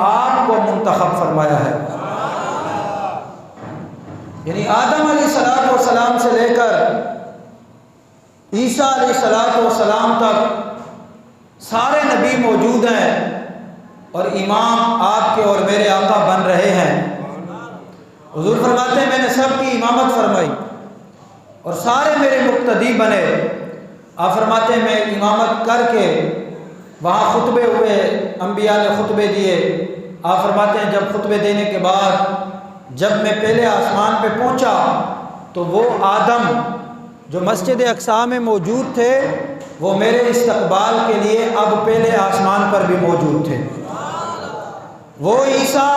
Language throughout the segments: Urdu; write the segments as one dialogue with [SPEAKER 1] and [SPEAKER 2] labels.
[SPEAKER 1] آپ کو منتخب فرمایا ہے۔ یعنی آدم علیہ السلام سے لے کر عیسیٰ علیہ السلام تک سارے نبی موجود ہیں اور امام آپ کے اور میرے آقا بن رہے ہیں۔ حضور فرماتے ہیں میں نے سب کی امامت فرمائی اور سارے میرے مقتدی بنے۔ آپ فرماتے ہیں میں امامت کر کے وہاں خطبے ہوئے، انبیاء نے خطبے دیے۔ آپ فرماتے ہیں جب خطبے دینے کے بعد جب میں پہلے آسمان پہ پہنچا تو وہ آدم جو مسجد اقصی میں موجود تھے وہ میرے استقبال کے لیے اب پہلے آسمان پر بھی موجود تھے۔ وہ عیسیٰ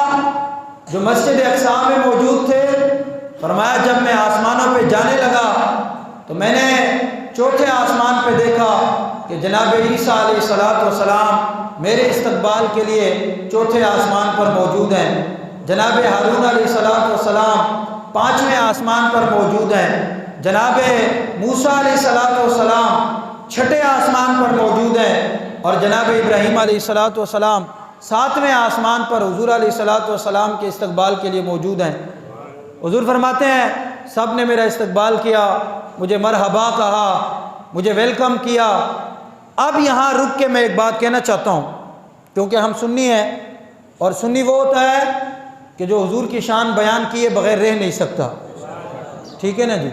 [SPEAKER 1] جو مسجد اقصی میں موجود تھے، فرمایا جب میں آسمانوں پہ جانے لگا تو میں نے چوتھے آسمان پہ دیکھا کہ جناب عیسیٰ علیہ السلام میرے استقبال کے لیے چوتھے آسمان پر موجود ہیں۔ جناب ہارون علیہ السلام پانچویں آسمان پر موجود ہیں۔ جناب موسیٰ علیہ السلام چھٹے آسمان پر موجود ہیں اور جناب ابراہیم علیہ السلام ساتویں آسمان پر حضور علیہ السلام کے استقبال کے لیے موجود ہیں۔ حضور فرماتے ہیں سب نے میرا استقبال کیا، مجھے مرحبا کہا، مجھے ویلکم کیا۔ اب یہاں رک کے میں ایک بات کہنا چاہتا ہوں، کیونکہ ہم سنی ہیں اور سنی وہ ہوتا ہے کہ جو حضور کی شان بیان کیے بغیر رہ نہیں سکتا، ٹھیک ہے نا جی۔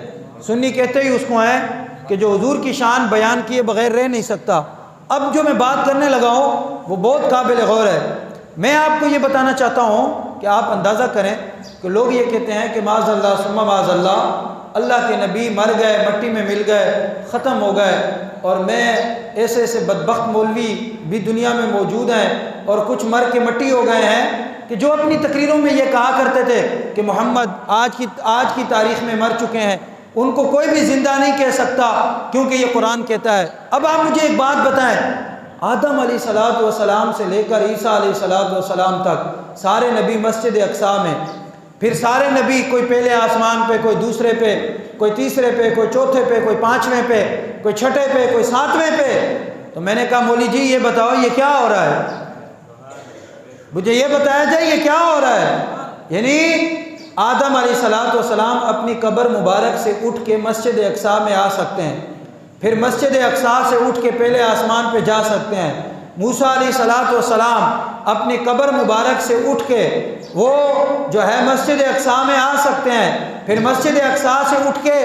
[SPEAKER 1] سنی کہتے ہی اس کو ہیں کہ جو حضور کی شان بیان کیے بغیر رہ نہیں سکتا۔ اب جو میں بات کرنے لگا ہوں وہ بہت قابل غور ہے۔ میں آپ کو یہ بتانا چاہتا ہوں کہ آپ اندازہ کریں کہ لوگ یہ کہتے ہیں کہ معاذ اللہ ثم معاذ اللہ، اللہ کے نبی مر گئے، مٹی میں مل گئے، ختم ہو گئے، اور میں ایسے ایسے بدبخت مولوی بھی دنیا میں موجود ہیں اور کچھ مر کے مٹی ہو گئے ہیں کہ جو اپنی تقریروں میں یہ کہا کرتے تھے کہ محمد آج کی تاریخ میں مر چکے ہیں، ان کو کوئی بھی زندہ نہیں کہہ سکتا کیونکہ یہ قرآن کہتا ہے۔ اب آپ مجھے ایک بات بتائیں، آدم علیہ السلام سے لے کر عیسیٰ علیہ السلام تک سارے نبی مسجد اقصی میں، پھر سارے نبی کوئی پہلے آسمان پہ، کوئی دوسرے پہ، کوئی تیسرے پہ، کوئی چوتھے پہ، کوئی پانچویں پہ، کوئی چھٹے پہ، کوئی ساتویں پہ۔ تو میں نے کہا مولوی جی یہ بتاؤ یہ کیا ہو رہا ہے، مجھے یہ بتایا جائے یہ کیا ہو رہا ہے۔ یعنی آدم علیہ السلام اپنی قبر مبارک سے اٹھ کے مسجد اقصی میں آ سکتے ہیں، پھر مسجد اقصی سے اٹھ کے پہلے آسمان پہ جا سکتے ہیں۔ موسیٰ علیہ السلام اپنی قبر مبارک سے اٹھ کے وہ جو ہے مسجد اقصی میں آ سکتے ہیں، پھر مسجد اقصی سے اٹھ کے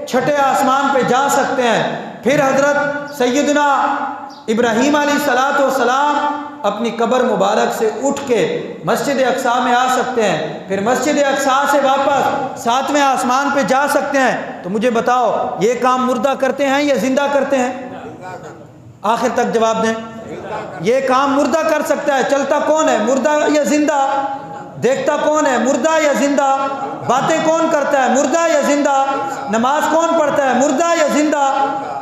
[SPEAKER 1] چھٹے آسمان پہ جا سکتے ہیں، پھر حضرت سیدنا ابراہیم علیہ السلام اپنی قبر مبارک سے اٹھ کے مسجد اقصی میں آ سکتے ہیں، پھر مسجد اقصی سے واپس ساتویں آسمان پہ جا سکتے ہیں۔ تو مجھے بتاؤ یہ کام مردہ کرتے ہیں یا زندہ کرتے ہیں؟ آخر تک جواب دیں۔ یہ کام مردہ کر سکتا ہے، چلتا کون ہے، مردہ یا زندہ؟ دیکھتا کون ہے، مردہ یا زندہ؟ باتیں کون کرتا ہے، مردہ یا زندہ؟ نماز کون پڑھتا ہے، مردہ یا زندہ؟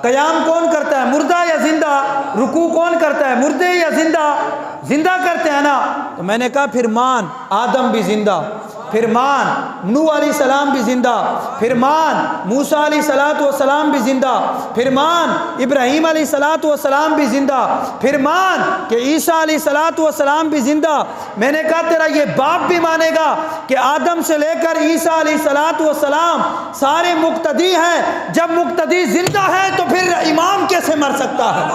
[SPEAKER 1] قیام کون کرتا ہے، مردہ یا زندہ؟ رکوع کون کرتا ہے، مردے یا زندہ؟ زندہ کرتے ہیں نا۔ تو میں نے کہا پھر مان آدم بھی زندہ، پھر مان نوح علیہ السلام بھی زندہ، پھر مان موسیٰ علیہ السلام بھی زندہ، پھر مان ابراہیم علیہ السلام بھی زندہ، پھر مان کہ عیسیٰ علیہ السلام بھی زندہ۔ میں نے کہا تیرا یہ باپ بھی مانے گا کہ آدم سے لے کر عیسیٰ علیہ السلام سارے مقتدی ہیں، جب مقتدی زندہ ہے تو پھر امام کیسے مر سکتا ہے؟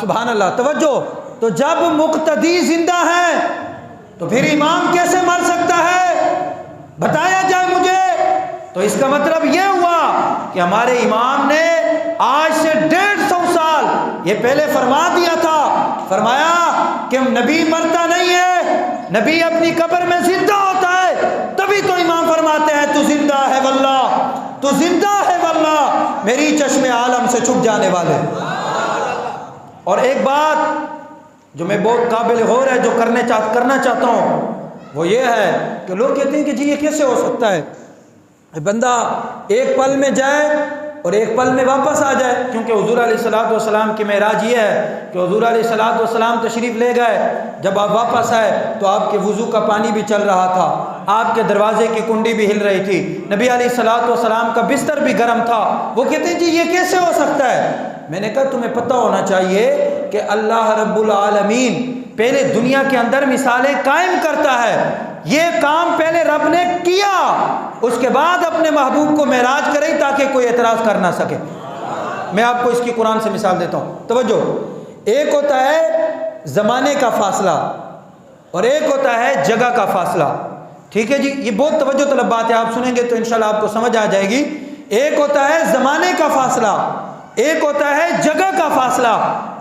[SPEAKER 1] سبحان اللہ، توجہ۔ تو جب مقتدی زندہ ہے تو پھر امام کیسے مر سکتا ہے، بتایا جائے مجھے۔ تو اس کا مطلب یہ ہوا کہ ہمارے امام نے آج سے 150 سال یہ پہلے فرما دیا تھا، فرمایا کہ نبی مرتا نہیں ہے، نبی اپنی قبر میں زندہ ہوتا ہے، تبھی تو امام فرماتے ہیں تو زندہ ہے واللہ، تو زندہ ہے واللہ، میری چشم عالم سے چھپ جانے والے۔ اور ایک بات جو میں بہت قابل غور ہے جو کرنا چاہتا ہوں وہ یہ ہے کہ لوگ کہتے ہیں کہ جی یہ کیسے ہو سکتا ہے، بندہ ایک پل میں جائے اور ایک پل میں واپس آ جائے، کیونکہ حضور علیہ الصلوۃ والسلام کی معراج یہ ہے کہ حضور علیہ الصلوۃ والسلام تشریف لے گئے، جب آپ واپس آئے تو آپ کے وضو کا پانی بھی چل رہا تھا، آپ کے دروازے کی کنڈی بھی ہل رہی تھی، نبی علیہ الصلوۃ والسلام کا بستر بھی گرم تھا۔ وہ کہتے ہیں جی یہ کیسے ہو سکتا ہے؟ میں نے کہا تمہیں پتہ ہونا چاہیے کہ اللہ رب العالمین پہلے دنیا کے اندر مثالیں قائم کرتا ہے، یہ کام پہلے رب نے کیا، اس کے بعد اپنے محبوب کو معراج کرے تاکہ کوئی اعتراض کر نہ سکے۔ میں آپ کو اس کی قرآن سے مثال دیتا ہوں، توجہ۔ ایک ہوتا ہے زمانے کا فاصلہ اور ایک ہوتا ہے جگہ کا فاصلہ، ٹھیک ہے جی؟ یہ بہت توجہ طلب بات ہے، آپ سنیں گے تو انشاءاللہ آپ کو سمجھ آ جائے گی۔ ایک ہوتا ہے زمانے کا فاصلہ، ایک ہوتا ہے جگہ کا فاصلہ۔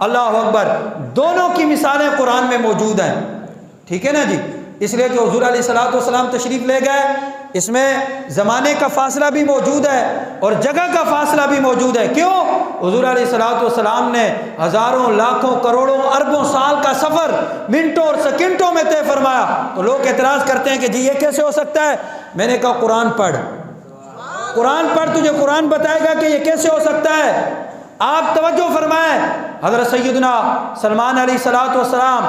[SPEAKER 1] اللہ اکبر، دونوں کی مثالیں قرآن میں موجود ہیں، ٹھیک ہے نا جی؟ اس لیے کہ حضور علیہ الصلوۃ والسلام تشریف لے گئے، اس میں زمانے کا فاصلہ بھی موجود ہے اور جگہ کا فاصلہ بھی موجود ہے۔ کیوں؟ حضور علیہ الصلوۃ والسلام نے ہزاروں لاکھوں کروڑوں اربوں سال کا سفر منٹوں اور سیکنڈوں میں طے فرمایا۔ تو لوگ اعتراض کرتے ہیں کہ جی یہ کیسے ہو سکتا ہے؟ میں نے کہا قرآن پڑھ، قرآن پڑھ، تجھے قرآن بتائے گا کہ یہ کیسے ہو سکتا ہے۔ آپ توجہ فرمائیں، حضرت سیدنا سلمان علیہ الصلوۃ والسلام،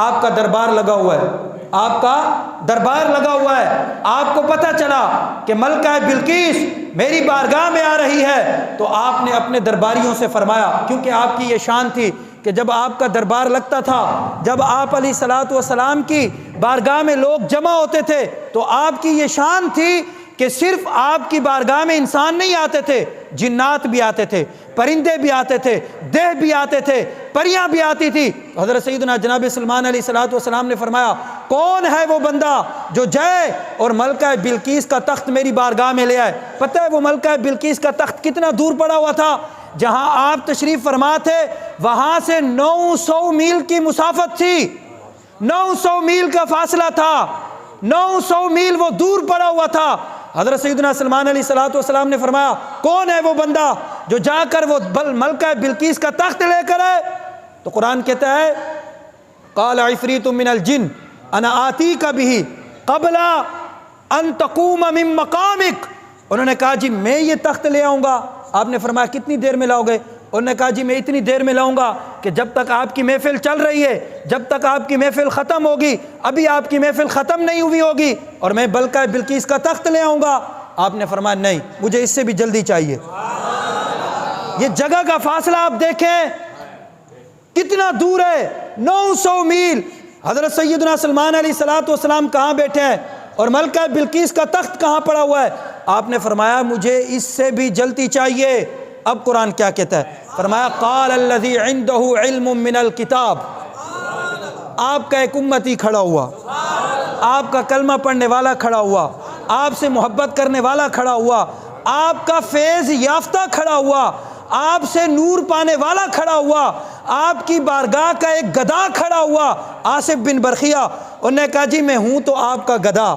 [SPEAKER 1] آپ کا دربار لگا ہوا ہے، آپ کا دربار لگا ہوا ہے، آپ کو پتہ چلا کہ ملکہ بلقیس میری بارگاہ میں آ رہی ہے، تو آپ نے اپنے درباریوں سے فرمایا، کیونکہ آپ کی یہ شان تھی کہ جب آپ کا دربار لگتا تھا، جب آپ علیہ الصلوۃ والسلام کی بارگاہ میں لوگ جمع ہوتے تھے تو آپ کی یہ شان تھی کہ صرف آپ کی بارگاہ میں انسان نہیں آتے تھے، جنات بھی آتے تھے، پرندے بھی آتے تھے، دیہ بھی آتے تھے، پریاں بھی آتی تھی۔ حضرت سیدنا جناب سلمان علیہ الصلوۃ والسلام نے فرمایا کون ہے وہ بندہ جو جائے اور ملکہ بلقیس کا تخت میری بارگاہ میں لے آئے؟ پتہ ہے وہ ملکہ بلقیس کا تخت کتنا دور پڑا ہوا تھا؟ جہاں آپ تشریف فرما تھے وہاں سے 900 میل کی مسافت تھی، 900 میل کا فاصلہ تھا، 900 میل وہ دور پڑا ہوا تھا۔ حضرت سیدنا سلمان علیہ الصلوۃ والسلام نے فرمایا کون ہے وہ بندہ جو جا کر وہ ملکہ بلقیس کا تخت لے کر آئے؟ تو قرآن کہتا ہے قال عفریت من الجن انا آتیک بہ قبل ان تقوم من مقامک۔ انہوں نے کہا جی میں یہ تخت لے آؤں گا۔ آپ نے فرمایا کتنی دیر میں لاؤ گے؟ انہوں نے کہا جی میں اتنی دیر میں لاؤں گا کہ جب تک آپ کی محفل چل رہی ہے، جب تک آپ کی محفل ختم ہوگی، ابھی آپ کی محفل ختم نہیں ہوئی ہوگی اور میں ملکہ بلقیس کا تخت لے آؤں گا۔ آپ نے فرمایا نہیں، مجھے اس سے بھی جلدی چاہیے۔ یہ جگہ کا فاصلہ آپ دیکھیں کتنا دور ہے، 900 میل۔ حضرت سیدنا سلمان علیہ الصلوۃ والسلام کہاں بیٹھے ہیں اور ملکہ بلقیس کا تخت کہاں پڑا ہوا ہے؟ آپ نے فرمایا مجھے اس سے بھی جلدی چاہیے۔ اب قرآن کیا کہتا ہے؟ فرمایا قال الذی عنده علم من الکتاب۔ آپ کا ایک امتی کھڑا ہوا، آپ کا کلمہ پڑھنے والا کھڑا ہوا، آپ سے محبت کرنے والا کھڑا ہوا، آپ کا فیض یافتہ کھڑا ہوا، آپ سے نور پانے والا کھڑا ہوا، آپ کی بارگاہ کا ایک گدھا کھڑا ہوا، آصف بن برخیہ۔ انہوں نے کہا جی میں ہوں تو آپ کا گدھا،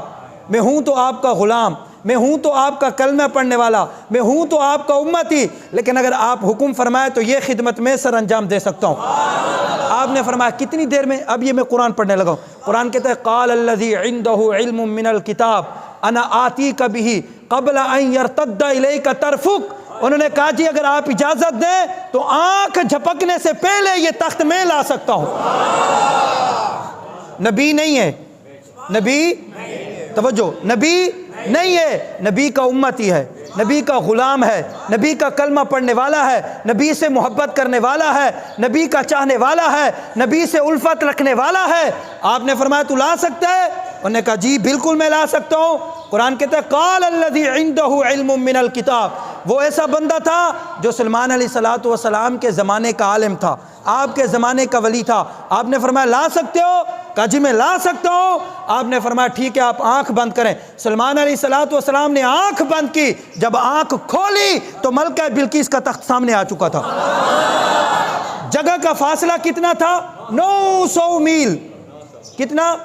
[SPEAKER 1] میں ہوں تو آپ کا غلام، میں ہوں تو آپ کا کلمہ پڑھنے والا، میں ہوں تو آپ کا امتی، لیکن اگر آپ حکم فرمائے تو یہ خدمت میں سر انجام دے سکتا ہوں۔ آپ نے فرمایا کتنی دیر میں؟ اب یہ میں قرآن پڑھنے لگا ہوں۔ قرآن کہتا ہے قال الذی عنده علم من الکتاب انا آتیک بہ قبل ان یرتد الیک طرفک۔ انہوں نے کہا جی اگر آپ اجازت دیں تو آنکھ جھپکنے سے پہلے یہ تخت میں لا سکتا ہوں۔ نبی نہیں ہے، نبی توجہ، نبی نہیں ہے، نبی کا امتی ہے، نبی کا غلام ہے، نبی کا کلمہ پڑھنے والا ہے، نبی سے محبت کرنے والا ہے، نبی کا چاہنے والا ہے، نبی سے الفت رکھنے والا ہے۔ آپ نے فرمایا تو لا سکتا ہے؟ انہوں نے کہا جی بالکل میں لا سکتا ہوں۔ قرآن کہتا ہے قال الذی عنده علم من الکتاب۔ وہ ایسا بندہ تھا جو سلمان علیہ الصلوۃ والسلام کے زمانے کا عالم تھا، آپ کے زمانے کا ولی تھا۔ آپ نے فرمایا لا سکتے ہو؟ کہا جی میں لا سکتا ہوں۔ آپ نے فرمایا ٹھیک ہے آپ آنکھ بند کریں۔ سلمان علیہ الصلوۃ والسلام نے آنکھ بند کی، جب آنکھ کھولی تو ملکہ بلقیس کا تخت سامنے آ چکا تھا۔ جگہ کا فاصلہ کتنا تھا؟ 900 میل۔ کتنا؟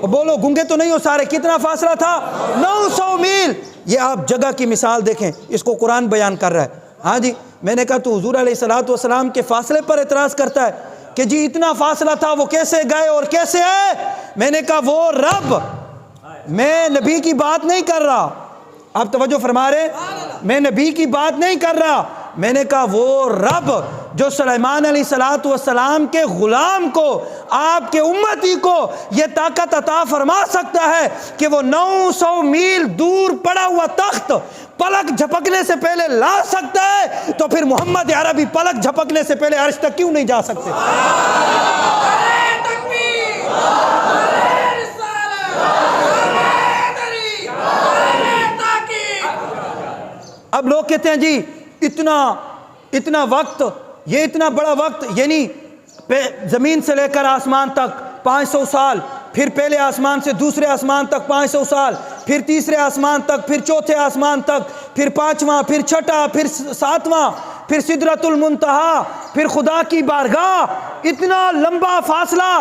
[SPEAKER 1] بولو گنگے تو نہیں ہو سارے، کتنا فاصلہ تھا؟ 900 میل۔ یہ آپ جگہ کی مثال دیکھیں، اس کو قرآن بیان کر رہا ہے۔ ہاں جی میں نے کہا تو حضور علیہ الصلوۃ والسلام کے فاصلے پر اعتراض کرتا ہے کہ جی اتنا فاصلہ تھا وہ کیسے گئے اور کیسے آئے؟ میں نے کہا وہ رب، میں نبی کی بات نہیں کر رہا۔ آپ توجہ فرما رہے؟ میں نبی کی بات نہیں کر رہا، میں نے کہا وہ رب جو سلیمان علیہ السلام کے غلام کو، آپ کے امتی کو یہ طاقت عطا فرما سکتا ہے کہ وہ 900 میل دور پڑا ہوا تخت پلک جھپکنے سے پہلے لا سکتا ہے، تو پھر محمد عربی پلک جھپکنے سے پہلے عرش تک کیوں نہیں جا سکتے؟ اب لوگ کہتے ہیں جی اتنا وقت، یہ اتنا بڑا وقت، یعنی زمین سے لے کر آسمان تک 500 سال، پھر پہلے آسمان سے دوسرے آسمان تک 500 سال، پھر تیسرے آسمان تک، پھر چوتھے آسمان تک، پھر 5واں، پھر 6واں، پھر 7واں، پھر سدرۃ المنتہا، پھر خدا کی بارگاہ، اتنا لمبا فاصلہ،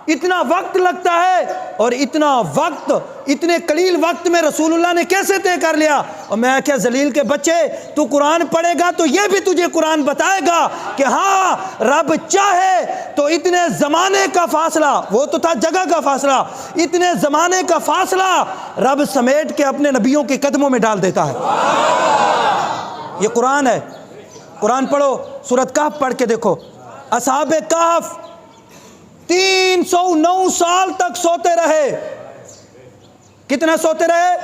[SPEAKER 1] اتنا وقت لگتا ہے، اور اتنا وقت اتنے قلیل وقت میں رسول اللہ نے کیسے طے کر لیا؟ اور میں کیا ذلیل کے بچے، تو قرآن پڑھے گا تو یہ بھی تجھے قرآن بتائے گا کہ ہاں رب چاہے تو اتنے زمانے کا فاصلہ، وہ تو تھا جگہ کا فاصلہ، اتنے زمانے کا فاصلہ رب سمیٹ کے اپنے نبیوں کے قدموں میں ڈال دیتا ہے۔ یہ قرآن ہے، قرآن پڑھو، سورۃ کہف پڑھ کے دیکھو، اصحاب کہف 309 سال تک سوتے رہے۔ کتنا سوتے رہے؟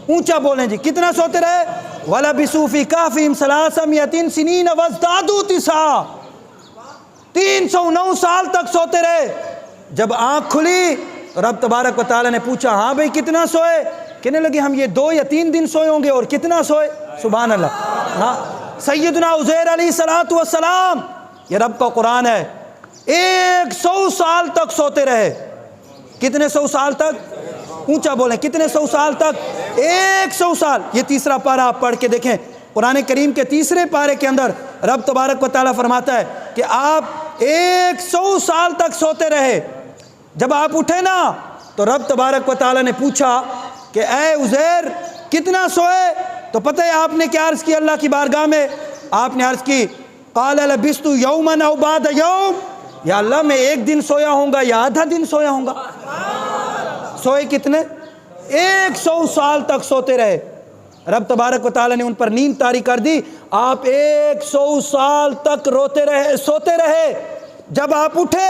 [SPEAKER 1] اونچا بولیں جی، کتنا سوتے رہے؟ وَلَبِثُوا فِي كَهْفِهِمْ 300 سِنِينَ وَازْدَادُوا تِسْعًا، 309 سال تک سوتے رہے۔ جب آنکھ کھلی رب تبارک و تعالی نے پوچھا ہاں بھئی کتنا سوئے؟ کہنے لگے ہم یہ 2 یا 3 دن سوئے ہوں گے، اور کتنا سوئے؟ سبحان اللہ۔ ہاں سیدنا عزیر علیہ السلام، یہ رب کا قرآن ہے، 100 سال تک سوتے رہے۔ کتنے 100 سال تک؟ اونچا بولیں، کتنے 100 سال تک؟ 100 سال۔ یہ تیسرا پارہ آپ پڑھ کے دیکھیں، قرآن کریم کے تیسرے پارے کے اندر رب تبارک و تعالیٰ فرماتا ہے کہ آپ 100 سال تک سوتے رہے۔ جب آپ اٹھے نا تو رب تبارک و تعالیٰ نے پوچھا کہ اے عزیر کتنا سوئے؟ تو پتہ ہے آپ نے کیا عرض کی اللہ کی بارگاہ میں؟ آپ نے عرض کی قال لبثت یوما او بعد یوم، یا اللہ میں 1 دن سویا ہوں گا یا آدھا دن سویا ہوں گا۔ سوئے کتنے؟ 100 سال تک سوتے رہے۔ رب تبارک و تعالیٰ نے ان پر نیند طاری کر دی، آپ 100 سال تک روتے رہے، سوتے رہے۔ جب آپ اٹھے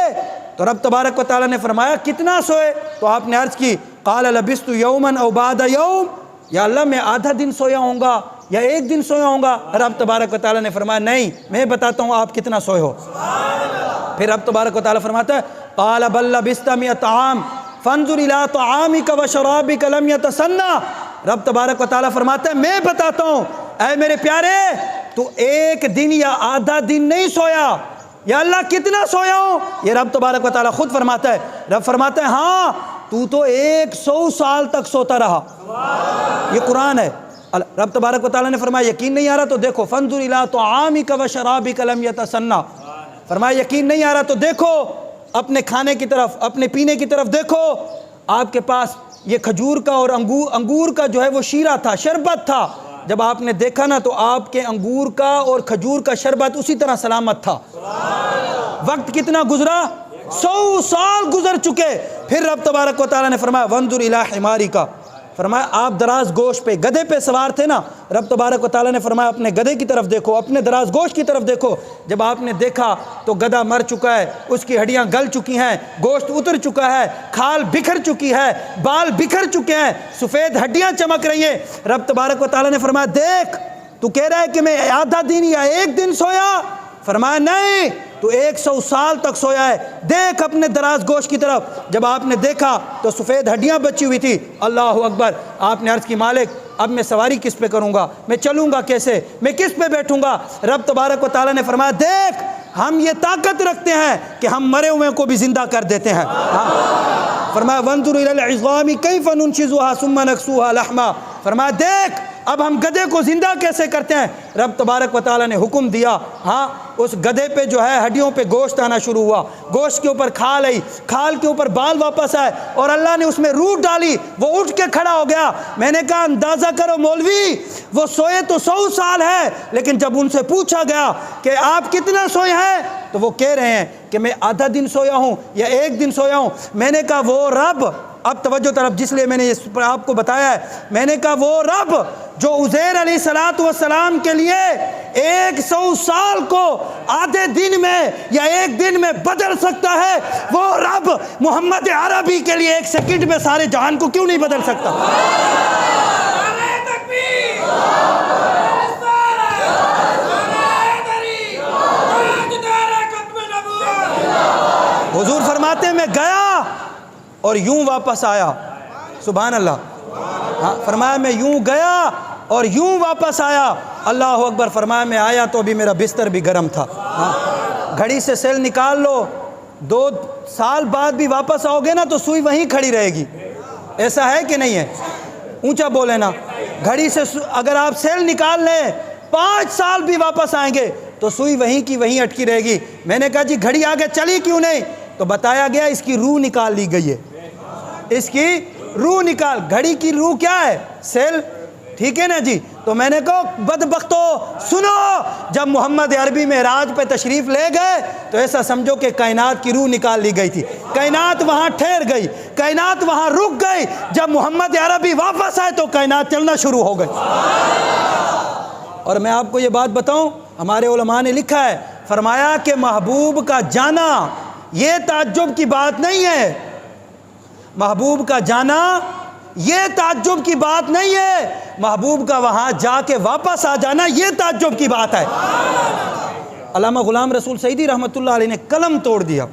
[SPEAKER 1] تو رب تبارک و تعالیٰ نے فرمایا کتنا سوئے؟ تو آپ نے عرض کی قال لبثت یوما او بعد یوم، یا اللہ میں آدھا دن سویا ہوں گا یا 1 دن سویا ہوں گا۔ رب تبارک و تعالیٰ نے فرمایا نہیں، میں بتاتا ہوں آپ کتنا سوئے ہو۔ پھر رب تبارک و تعالیٰ فرماتا ہے قال بل لبثت 100 عام فانظر الى طعامك وشرابك لم يتسنى۔ رب تبارک و تعالیٰ فرماتا ہے میں بتاتا ہوں اے میرے پیارے، تو 1 دن یا آدھا دن نہیں سویا، یا اللہ کتنا سویا ہوں؟ یہ رب تبارک و تعالیٰ خود فرماتا ہے۔ رب فرماتا ہے ہاں تو 100 سال تک سوتا رہا۔ یہ قرآن ہے۔ رب تبارک و تعالیٰ نے فرمایا یقین نہیں آ رہا تو دیکھو فانظر الى طعامك وشرابك لم يتسنى، فرمایا یقین نہیں آ رہا تو دیکھو اپنے کھانے کی طرف، اپنے پینے کی طرف دیکھو، آپ کے پاس یہ کھجور کا اور انگور کا جو ہے وہ شیرہ تھا، شربت تھا۔ جب آپ نے دیکھا نا تو آپ کے انگور کا اور کھجور کا شربت اسی طرح سلامت تھا۔ وقت کتنا گزرا؟ 100 سال گزر چکے۔ پھر رب تبارک و تعالیٰ نے فرمایا وانظر الی حمارک، فرمایا آپ دراز گوشت پہ، گدھے پہ سوار تھے نا، رب تبارک و تعالیٰ نے فرمایا اپنے گدھے کی طرف دیکھو، اپنے دراز گوشت کی طرف دیکھو۔ جب آپ نے دیکھا تو گدھا مر چکا ہے، اس کی ہڈیاں گل چکی ہیں، گوشت اتر چکا ہے، کھال بکھر چکی ہے، بال بکھر چکے ہیں، سفید ہڈیاں چمک رہی ہیں۔ رب تبارک و تعالیٰ نے فرمایا دیکھ تو کہہ رہا ہے کہ میں آدھا دن یا 1 دن سویا؟ فرمایا نہیں، تو 100 سال تک سویا ہے۔ دیکھ اپنے دراز گوشت کی طرف۔ جب آپ نے دیکھا تو سفید ہڈیاں بچی ہوئی تھی۔ اللہ اکبر۔ آپ نے عرض کی مالک اب میں سواری کس پہ کروں گا، میں چلوں گا کیسے، میں کس پہ بیٹھوں گا؟ رب تبارک و تعالیٰ نے فرمایا دیکھ ہم یہ طاقت رکھتے ہیں کہ ہم مرے ہوئے کو بھی زندہ کر دیتے ہیں۔ فرمایا وانظر الی العظام کیف ننشزها ثم نکسوها لحما، فرمایا دیکھ اب ہم گدھے کو زندہ کیسے کرتے ہیں۔ رب تبارک و تعالیٰ نے حکم دیا، ہاں اس گدھے پہ جو ہے ہڈیوں پہ گوشت آنا شروع ہوا، گوشت کے اوپر کھال آئی، کھال کے اوپر بال واپس آئے، اور اللہ نے اس میں روح ڈالی، وہ اٹھ کے کھڑا ہو گیا۔ میں نے کہا اندازہ کرو مولوی، وہ سوئے تو 100 سال ہے، لیکن جب ان سے پوچھا گیا کہ آپ کتنا سوئے ہیں تو وہ کہہ رہے ہیں کہ میں آدھا دن سویا ہوں یا 1 دن سویا ہوں۔ میں نے کہا وہ رب، اب توجہ طرف جس لیے میں نے یہ آپ کو بتایا ہے، میں نے کہا وہ رب جو عزیر علیہ السلام کے لیے 100 سال کو آدھے دن میں یا ایک دن میں بدل سکتا ہے، وہ رب محمد عربی کے لیے 1 سیکنڈ میں سارے جہان کو کیوں نہیں بدل سکتا؟ حضور فرماتے ہیں میں گیا اور یوں واپس آیا، سبحان اللہ، فرمایا میں یوں گیا اور یوں واپس آیا، اللہ اکبر، فرمایا میں آیا تو بھی میرا بستر بھی گرم تھا، گھڑی سے سیل نکال لو، 2 سال بعد بھی واپس آؤ گے نا تو سوئی وہیں کھڑی رہے گی، ایسا ہے کہ نہیں ہے؟ اونچا بولے نا، گھڑی سے اگر آپ سیل نکال لیں 5 سال بھی واپس آئیں گے تو سوئی وہیں کی وہیں اٹکی رہے گی۔ میں نے کہا جی گھڑی آگے چلی کیوں نہیں؟ تو بتایا گیا اس کی روح نکال لی گئی ہے، اس کی روح نکال، گھڑی کی روح کیا ہے؟ سیل، ٹھیک ہے نا جی؟ تو میں نے کہا بدبختو سنو، جب محمد عربی معراج پہ تشریف لے گئے تو ایسا سمجھو کہ کائنات کی روح نکال لی گئی تھی، کائنات وہاں ٹھہر گئی، کائنات وہاں رک گئی، جب محمد عربی واپس آئے تو کائنات چلنا شروع ہو گئی۔ اور میں آپ کو یہ بات بتاؤں، ہمارے علماء نے لکھا ہے، فرمایا کہ محبوب کا جانا یہ تعجب کی بات نہیں ہے، محبوب کا جانا یہ تعجب کی بات نہیں ہے، محبوب کا وہاں جا کے واپس آ جانا یہ تعجب کی بات ہے۔ علامہ غلام رسول سعیدی رحمۃ اللہ علیہ نے قلم توڑ دیا۔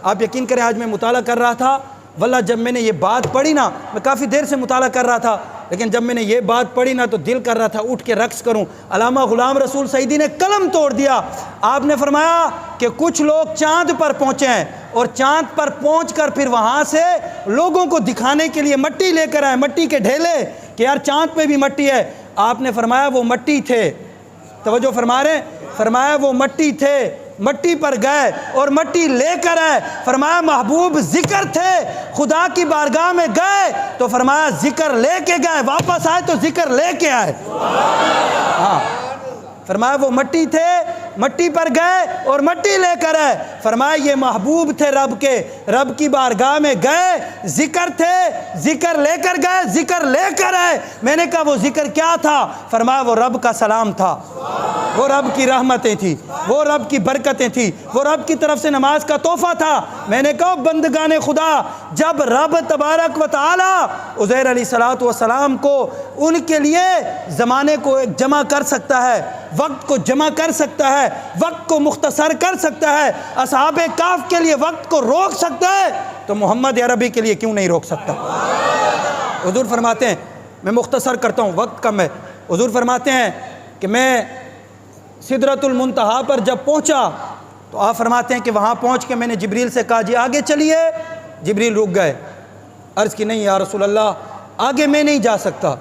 [SPEAKER 1] آپ یقین کریں آج میں مطالعہ کر رہا تھا، واللہ جب میں نے یہ بات پڑھی نا، میں کافی دیر سے مطالعہ کر رہا تھا، لیکن جب میں نے یہ بات پڑھی نا تو دل کر رہا تھا اٹھ کے رقص کروں۔ علامہ غلام رسول سعیدی نے قلم توڑ دیا۔ آپ نے فرمایا کہ کچھ لوگ چاند پر پہنچے ہیں اور چاند پر پہنچ کر پھر وہاں سے لوگوں کو دکھانے کے لیے مٹی لے کر آئے، مٹی کے ڈھیلے، کہ یار چاند پہ بھی مٹی ہے۔ آپ نے فرمایا وہ مٹی تھے، توجہ فرما رہے ہیں، فرمایا وہ مٹی تھے، مٹی پر گئے اور مٹی لے کر آئے۔ فرمایا محبوب ذکر تھے، خدا کی بارگاہ میں گئے تو فرمایا ذکر لے کے گئے، واپس آئے تو ذکر لے کے آئے۔ ہاں، فرمایا وہ مٹی تھے، مٹی پر گئے اور مٹی لے کر آئے۔ فرمایا یہ محبوب تھے رب کے، رب کی بارگاہ میں گئے، ذکر تھے، ذکر لے کر گئے، ذکر لے کر آئے۔ میں نے کہا وہ ذکر کیا تھا؟ فرمایا وہ رب کا سلام تھا، وہ رب کی رحمتیں تھی، وہ رب کی برکتیں تھی، وہ رب کی طرف سے نماز کا تحفہ تھا۔ میں نے کہا بندگان خدا، جب رب تبارک و تعالی عزیر علیہ السلام کو ان کے لیے زمانے کو ایک جمع کر سکتا ہے، وقت کو جمع کر سکتا ہے، وقت کو مختصر کر سکتا ہے، اصحاب کہف کے لیے وقت کو روک سکتا ہے، تو محمد عربی کے لیے کیوں نہیں روک سکتا؟ حضور فرماتے ہیں، میں مختصر کرتا ہوں وقت کم ہے، حضور فرماتے ہیں کہ میں سدرۃ المنتہا پر جب پہنچا تو آپ فرماتے ہیں کہ وہاں پہنچ کے میں نے جبریل سے کہا جی آگے چلیے، جبریل رک گئے، عرض کی نہیں یا رسول اللہ آگے میں نہیں جا سکتا۔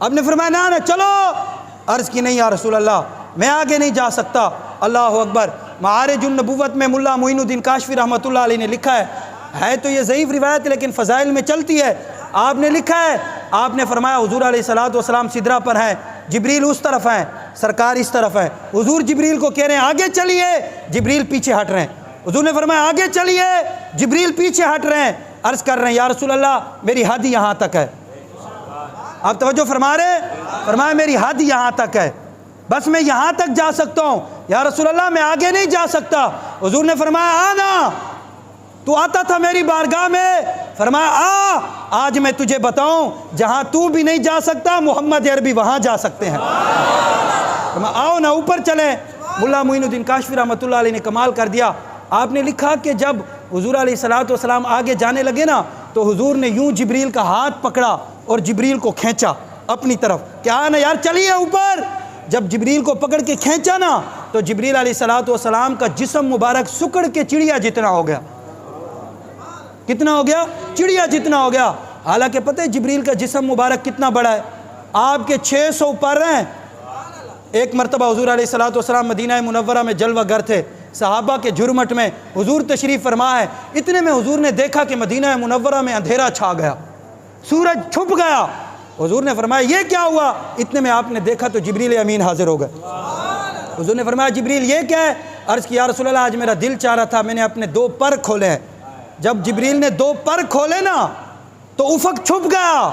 [SPEAKER 1] آپ نے فرمایا نا نا چلو، عرض کی نہیں یا رسول اللہ میں آگے نہیں جا سکتا۔ اللہ اکبر۔ معارج النبوت میں ملا معین الدین کاشفی رحمۃ اللہ علیہ نے لکھا ہے تو یہ ضعیف روایت لیکن فضائل میں چلتی ہے، آپ نے لکھا ہے، آپ نے فرمایا حضور علیہ السلام سدرہ پر ہیں، جبریل اس طرف ہیں، سرکار اس طرف ہیں، حضور جبریل کو کہہ رہے ہیں آگے چلیے، جبریل پیچھے ہٹ رہے ہیں، حضور نے فرمایا آگے چلیے، جبریل پیچھے ہٹ رہے ہیں، عرض کر رہے ہیں یا رسول اللہ میری حد یہاں تک ہے۔ آپ توجہ فرما رہے ہیں، فرمایا میری حد یہاں تک ہے، بس میں یہاں تک جا سکتا ہوں، یا رسول اللہ میں آگے نہیں جا سکتا۔ حضور نے فرمایا آنا، تو آتا تھا میری بارگاہ میں، فرمایا آج میں تجھے بتاؤں جہاں تو بھی نہیں جا سکتا محمد عربی وہاں جا سکتے ہیں۔ فرمایا آؤ نا اوپر چلیں۔ ملا معین الدین کاشفی رحمۃ اللہ علیہ نے کمال کر دیا، آپ نے لکھا کہ جب حضور علیہ السلام آگے جانے لگے نا تو حضور نے یوں جبریل کا ہاتھ پکڑا اور جبریل کو کھینچا اپنی طرف کہ آنا یار چلیے اوپر۔ جب جبریل کو پکڑ کے کھینچا نا تو جبریل علیہ السلام کا جسم مبارک سکڑ کے چڑیا جتنا ہو گیا۔ کتنا ہو گیا؟ چڑیا جتنا ہو گیا۔ حالانکہ پتہ ہے جبریل کا جسم مبارک کتنا بڑا ہے؟ آپ کے 600 پر ہیں۔ ایک مرتبہ حضور علیہ السلام مدینہ منورہ میں جلوہ گر تھے، صحابہ کے جھرمٹ میں حضور تشریف فرما ہے، اتنے میں حضور نے دیکھا کہ مدینہ منورہ میں اندھیرا چھا گیا، سورج چھپ گیا۔ حضور نے فرمایا یہ کیا ہوا؟ اتنے میں آپ نے دیکھا تو جبریل امین حاضر ہو گئے۔ حضور نے فرمایا جبریل یہ کیا ہے؟ عرض کی یا رسول اللہ آج میرا دل چاہ رہا تھا، میں نے اپنے 2 پر کھولے ہیں۔ جب جبریل نے 2 پر کھولے نا تو افق چھپ گیا،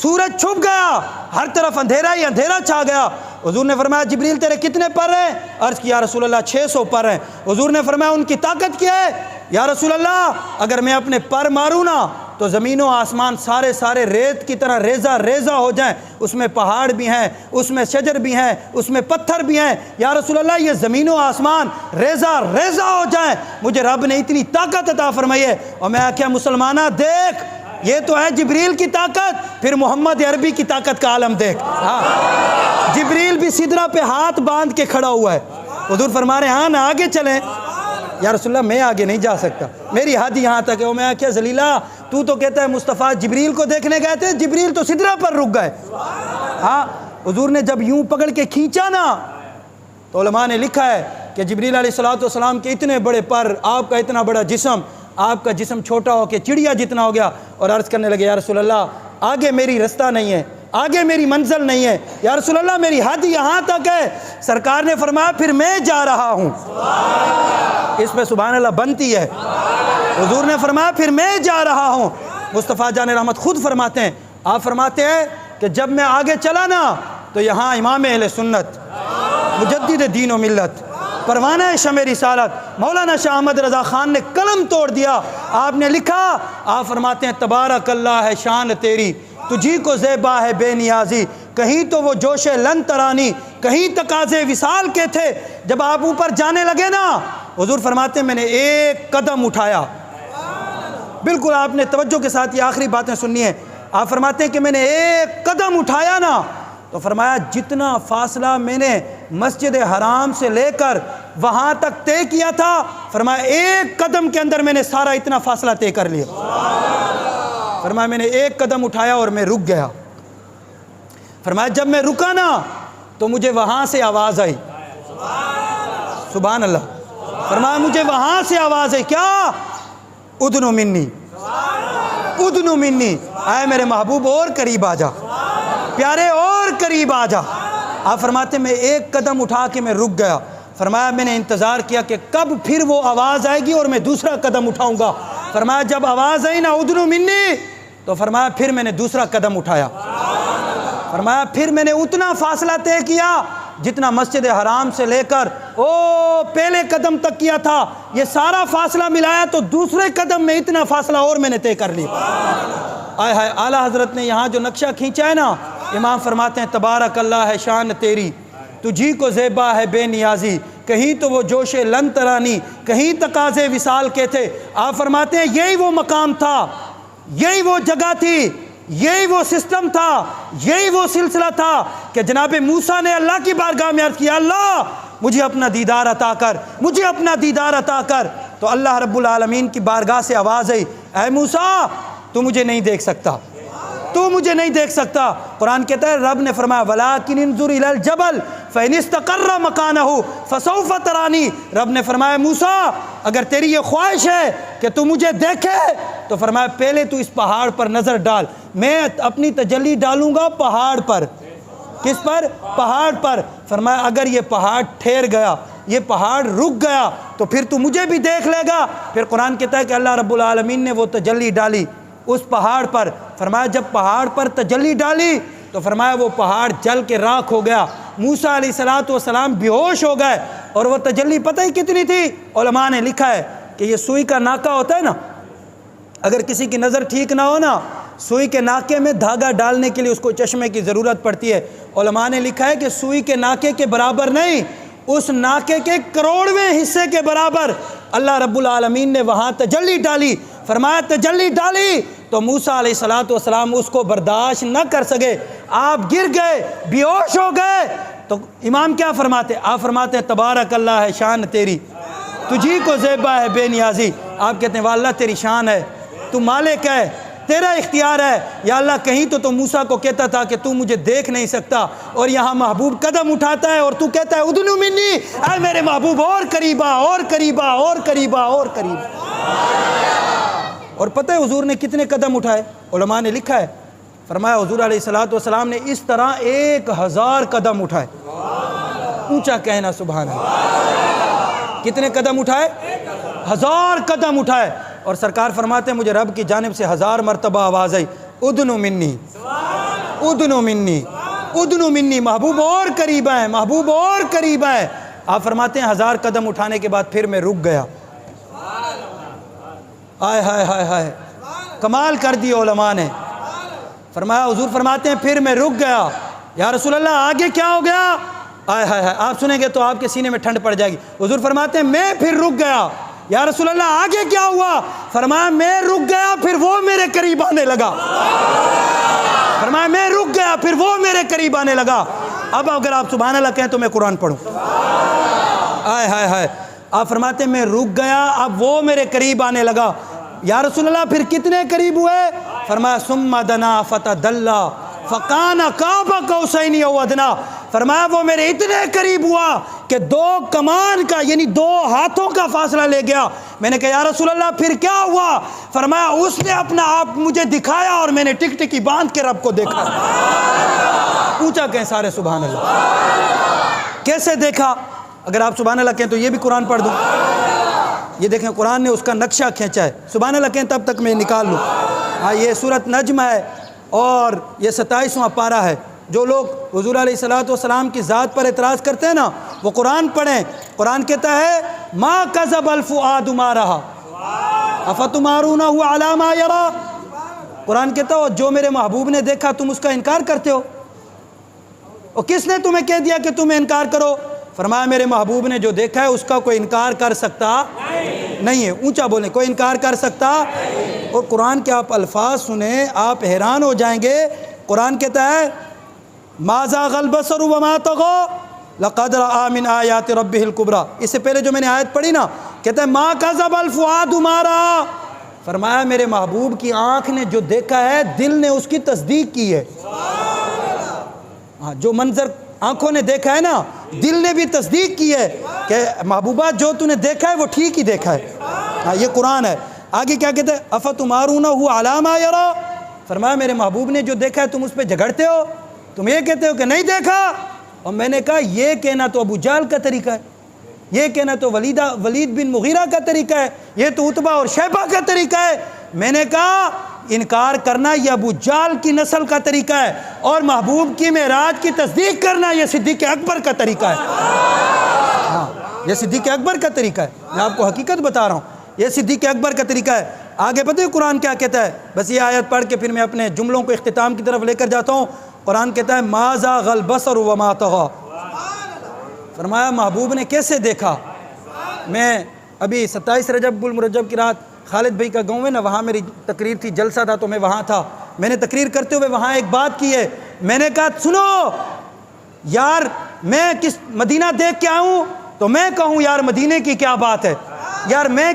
[SPEAKER 1] سورج چھپ گیا، ہر طرف اندھیرا ہی اندھیرا چھا گیا۔ حضور نے فرمایا جبریل تیرے کتنے پر ہیں؟ عرض کی یا رسول اللہ 600 پر ہیں۔ حضور نے فرمایا ان کی طاقت کیا ہے؟ یا رسول اللہ اگر میں اپنے پر ماروں نا تو زمین و آسمان سارے ریت کی طرح ریزہ ریزہ ہو جائیں، اس میں پہاڑ بھی ہیں، اس میں شجر بھی ہیں، اس میں پتھر بھی ہیں۔ یا رسول اللہ یہ زمین و آسمان ریزہ ریزہ ہو جائیں، مجھے رب نے اتنی طاقت عطا فرمائی ہے۔ اور میں کیا مسلمانہ دیکھ، یہ تو ہے جبریل کی طاقت، پھر محمد عربی کی طاقت کا عالم دیکھ۔ جبریل بھی سدرہ پہ ہاتھ باندھ کے کھڑا ہوا ہے۔ حضور فرما رہے ہیں ہاں نا آگے چلیں۔ یا رسول اللہ میں آگے نہیں جا سکتا، میری حد یہاں تک ہے۔ میں کیا ذلیلہ تو کہتا ہے مصطفیٰ جبریل کو دیکھنے گئے تھے، جبریل تو سدرہ پر رک گئے۔ ہاں حضور نے جب یوں پکڑ کے کھینچا نا تو علماء نے لکھا ہے کہ جبریل علیہ السلام کے اتنے بڑے پر، آپ کا اتنا بڑا جسم، آپ کا جسم چھوٹا ہو کے چڑیا جتنا ہو گیا، اور عرض کرنے لگے یا رسول اللہ آگے میری رستہ نہیں ہے، آگے میری منزل نہیں ہے، یا رسول اللہ میری حد یہاں تک ہے۔ سرکار نے فرمایا پھر میں جا رہا ہوں۔ اس پہ سبحان اللہ بنتی ہے۔ حضور نے فرمایا پھر میں جا رہا ہوں۔ مصطفیٰ جان رحمت خود فرماتے ہیں، آپ فرماتے ہیں کہ جب میں آگے چلا نا تو یہاں امام اہل سنت، مجدد دین و ملت، پروانہ شمع رسالت مولانا شاہ احمد رضا خان نے قلم توڑ دیا۔ آپ نے لکھا، آپ فرماتے ہیں تبارک اللہ ہے شان تیری، تجھی کو زیبا ہے بے نیازی، کہیں تو وہ جوش لن ترانی، کہیں تقاضے وصال کے تھے۔ جب آپ اوپر جانے لگے نا حضور فرماتے ہیں میں نے ایک قدم اٹھایا، بالکل آپ نے توجہ کے ساتھ یہ آخری باتیں سننی ہیں۔ آپ فرماتے ہیں کہ میں نے ایک قدم اٹھایا نا تو فرمایا جتنا فاصلہ میں نے مسجد حرام سے لے کر وہاں تک طے کیا تھا، فرمایا ایک قدم کے اندر میں نے سارا اتنا فاصلہ طے کر لیا۔ فرمایا میں نے ایک قدم اٹھایا اور میں رک گیا۔ فرمایا جب میں رکا نا تو مجھے وہاں سے آواز آئی، سبحان اللہ، فرمایا مجھے وہاں سے آواز آئی، کیا؟ ادنو منی، ادنو منی، اے میرے محبوب اور قریب آ جا، پیارے اور قریب آ جا۔ آپ فرماتے میں ایک قدم اٹھا کے میں رک گیا۔ فرمایا میں نے انتظار کیا کہ کب پھر وہ آواز آئے گی اور میں دوسرا قدم اٹھاؤں گا۔ فرمایا جب آواز آئی نا ادنو منی تو فرمایا پھر میں نے دوسرا قدم اٹھایا۔ فرمایا پھر میں نے اتنا فاصلہ طے کیا جتنا مسجد حرام سے لے کر پہلے قدم تک کیا تھا، یہ سارا فاصلہ ملایا تو دوسرے قدم میں اتنا فاصلہ اور میں نے طے کر لیا۔ آئے ہائے، اعلیٰ حضرت نے یہاں جو نقشہ کھینچا ہے نا، امام فرماتے ہیں تبارک اللہ ہے شان تیری، تجھی کو زیبا ہے بے نیازی، کہیں تو وہ جوش لن ترانی، کہیں تقاضے وصال کے تھے۔ آپ فرماتے ہیں یہی وہ مقام تھا، یہی وہ جگہ تھی، یہی وہ سسٹم تھا، یہی وہ سلسلہ تھا کہ جناب موسیٰ نے اللہ کی بارگاہ میں عرض کیا اللہ مجھے اپنا دیدار عطا کر، مجھے اپنا دیدار عطا کر۔ تو اللہ رب العالمین کی بارگاہ سے آواز آئی، اے موسیٰ تو مجھے نہیں دیکھ سکتا، تو مجھے نہیں دیکھ سکتا۔ قرآن کہتا ہے رب نے فرمایا وَلَٰكِنِ انظُرْ إِلَى الْجَبَلِ فَإِنِ اسْتَقَرَّ مَكَانَهُ فَسَوْفَ تَرَانِي۔ رب نے فرمایا موسیٰ اگر تیری یہ خواہش ہے کہ تو مجھے دیکھے تو فرمایا پہلے تو اس پہاڑ پر نظر ڈال، میں اپنی تجلی ڈالوں گا پہاڑ پر۔ کس پر؟ پہاڑ پر۔ فرمایا اگر یہ پہاڑ ٹھہر گیا، یہ پہاڑ رک گیا تو پھر تو مجھے بھی دیکھ لے گا۔ پھر قرآن کہتا ہے کہ اللہ رب العالمین نے وہ تجلی ڈالی اس پہاڑ پر۔ فرمایا جب پہاڑ پر تجلی ڈالی تو فرمایا وہ پہاڑ جل کے راکھ ہو گیا، موسیٰ علیہ السلام بے ہوش ہو گئے۔ اور وہ تجلی پتہ ہی کتنی تھی؟ علماء نے لکھا ہے کہ یہ سوئی کا ناکہ ہوتا ہے نا، اگر کسی کی نظر ٹھیک نہ ہو نا، سوئی کے ناکے میں دھاگا ڈالنے کے لیے اس کو چشمے کی ضرورت پڑتی ہے۔ علماء نے لکھا ہے کہ سوئی کے ناکے کے برابر نہیں، اس ناکے کے کروڑویں حصے کے برابر اللہ رب العالمین نے وہاں تجلی ڈالی۔ فرمایا تجلی ڈالی تو موسیٰ علیہ السلام اس کو برداشت نہ کر سکے، آپ گر گئے، بے ہوش ہو گئے۔ تو امام کیا فرماتے؟ آپ فرماتے ہیں تبارک اللہ ہے شان تیری، تجھی کو زیبا ہے بے نیازی۔ آپ کہتے ہیں واللہ تیری شان ہے، تو مالک ہے، تیرا اختیار ہے۔ یا اللہ کہیں تو موسیٰ کو کہتا تھا کہ تو مجھے دیکھ نہیں سکتا، اور یہاں محبوب قدم اٹھاتا ہے اور تو کہتا ہے ادنو منی، اے میرے محبوب اور قریبا اور قریبا اور قریبا اور قریب۔ اور پتہ ہے حضور نے کتنے قدم اٹھائے؟ علماء نے لکھا ہے، فرمایا حضور علیہ السلام نے اس طرح 1000 قدم اٹھائے۔ اونچا کہنا سبحان اللہ۔ کتنے قدم اٹھائے؟ 1000 قدم اٹھائے۔ اور سرکار فرماتے ہیں مجھے رب کی جانب سے 1000 مرتبہ آواز آئی ادنو منی، ادنو منی، ادنو منی، محبوب اور قریب ہیں، محبوب اور قریب ہیں۔ آپ فرماتے ہیں 1000 قدم اٹھانے کے بعد پھر میں رک گیا۔ آئے ہائے ہائے ہائے، کمال کر دی علماء نے۔ فرمایا، حضور فرماتے ہیں پھر میں رک گیا۔ یا رسول اللہ آگے کیا ہو گیا؟ آئے ہائے ہائے، آپ سنیں گے تو آپ کے سینے میں ٹھنڈ پڑ جائے گی۔ حضور فرماتے ہیں میں پھر رک گیا۔ یا رسول اللہ آگے کیا ہوا؟ فرمایا میں رک گیا پھر وہ میرے قریب آنے لگا۔ فرمایا میں رک گیا پھر وہ میرے قریب آنے لگا۔ اب اگر آپ سبحان اللہ کہیں تو میں قرآن پڑھوں۔ آئے ہائے ہائے، آپ فرماتے ہیں میں رک گیا اب وہ میرے قریب آنے لگا۔ یا رسول اللہ پھر کتنے قریب ہوئے؟ فرمایا ثم دنا فتدلی فکان قاب قوسین او ادنی۔ فرمایا وہ میرے اتنے قریب ہوا کہ 2 کمان کا یعنی 2 ہاتھوں کا فاصلہ لے گیا۔ میں نے کہا یا رسول اللہ پھر کیا ہوا؟ فرمایا اس نے اپنا آپ مجھے دکھایا اور میں نے ٹک ٹکی باندھ کے رب کو دیکھا۔ پوچھا کہیں سارے سبحان اللہ، کیسے دیکھا؟ اگر آپ سبحان اللہ کہیں تو یہ بھی قرآن پڑھ دوں۔ یہ دیکھیں قرآن نے اس کا نقشہ کھینچا ہے۔ سبحان اللہ کہیں تب تک میں نکال لوں۔ ہاں یہ سورۃ نجم ہے اور یہ 27واں پارہ ہے۔ جو لوگ حضور علیہ الصلوۃ والسلام کی ذات پر اعتراض کرتے ہیں نا وہ قرآن پڑھیں۔ قرآن کہتا ہے ما کذب الفؤاد ما رہا افتمارونہ علی ما یری۔ قرآن کہتا ہے جو میرے محبوب نے دیکھا تم اس کا انکار کرتے ہو۔ اور کس نے تمہیں کہہ دیا کہ تم انکار کرو؟ فرمایا میرے محبوب نے جو دیکھا ہے اس کا کوئی انکار کر سکتا نہیں ہے۔ اونچا بولیں، کوئی انکار کر سکتا۔ اور قرآن کے آپ الفاظ سنیں آپ حیران ہو جائیں گے۔ قرآن کہتا ہے ما زاغ البصر وما طغى لقد رأى من آیات ربہ الکبریٰ۔ اس سے پہلے جو میں نے آیت پڑھی نا کہتا ہے ما کذب الفؤاد ما رأى۔ فرمایا میرے محبوب کی آنکھ نے جو دیکھا ہے دل نے اس کی تصدیق کی ہے۔ ہاں جو منظر آنکھوں نے دیکھا ہے نا دل نے بھی تصدیق کی ہے کہ محبوبہ جو تو نے دیکھا ہے وہ ٹھیک ہی دیکھا ہے۔ ہاں یہ قرآن ہے۔ آگے کیا کہتے ہیں افتمارونہ علی ما یری۔ فرمایا میرے محبوب نے جو دیکھا ہے تم اس پہ جھگڑتے ہو، تم یہ کہتے ہو کہ نہیں دیکھا۔ اور میں نے کہا یہ کہنا تو ابو جہل کا طریقہ ہے، یہ کہنا تو ولید بن مغیرہ کا طریقہ ہے، یہ تو عتبہ اور شیبہ کا طریقہ ہے۔ میں نے کہا انکار کرنا یہ ابو جہل کی نسل کا طریقہ ہے اور محبوب کی معراج کی تصدیق کرنا یہ صدیق اکبر کا طریقہ ہے۔ ہاں یہ صدیق اکبر کا طریقہ ہے، میں آپ کو حقیقت بتا رہا ہوں، یہ صدیق اکبر کا طریقہ ہے۔ آگے پتہ ہے قرآن کیا کہتا ہے؟ بس یہ آیت پڑھ کے پھر میں اپنے جملوں کو اختتام کی طرف لے کر جاتا ہوں۔ قرآن کہتا ہے ما زاغ البصر وما طغى۔ فرمایا محبوب نے کیسے دیکھا؟ میں ابھی 27 رجب المرجب کی رات خالد بھائی کا گاؤں ہے نا، وہاں میری تقریر تھی، جلسہ تھا تو میں وہاں تھا۔ میں نے تقریر کرتے ہوئے وہاں ایک بات کی ہے، میں نے کہا سنو یار میں مدینہ دیکھ کے آؤں تو میں کہوں یار مدینے کی کیا بات ہے، یار میں